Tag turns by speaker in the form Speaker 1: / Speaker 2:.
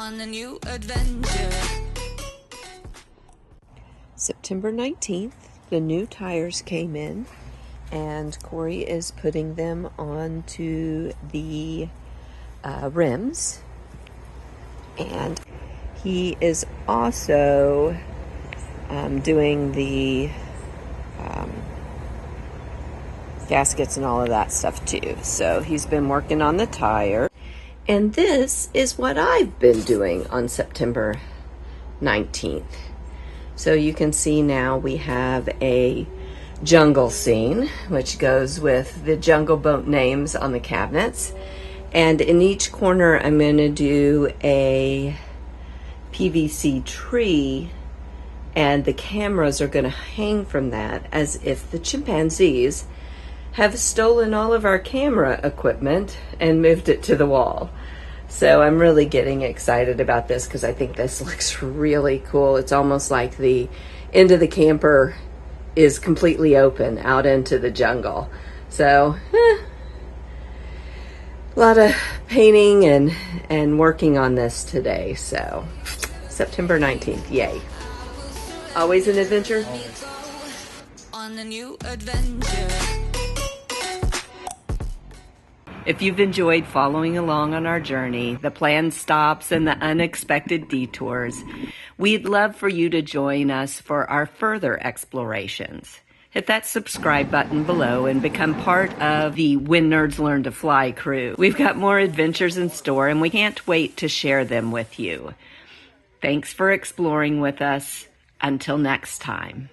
Speaker 1: on a new adventure.
Speaker 2: September 19th, the new tires came in, and Cory is putting them onto the rims, and he is also doing the gaskets and all of that stuff too. So he's been working on the tire. And this is what I've been doing on September 19th. So you can see now we have a jungle scene, which goes with the Jungle Boat names on the cabinets. And in each corner, I'm going to do a PVC tree, and the cameras are going to hang from that as if the chimpanzees have stolen all of our camera equipment and moved it to the wall. So I'm really getting excited about this because I think this looks really cool. It's almost like the end of the camper is completely open out into the jungle. So a lot of painting and working on this today. So September 19th, yay. Always an adventure.
Speaker 1: On a new adventure.
Speaker 2: If you've enjoyed following along on our journey, the planned stops and the unexpected detours, we'd love for you to join us for our further explorations. Hit that subscribe button below and become part of the When Nerds Learn to Fly crew. We've got more adventures in store, and we can't wait to share them with you. Thanks for exploring with us. Until next time.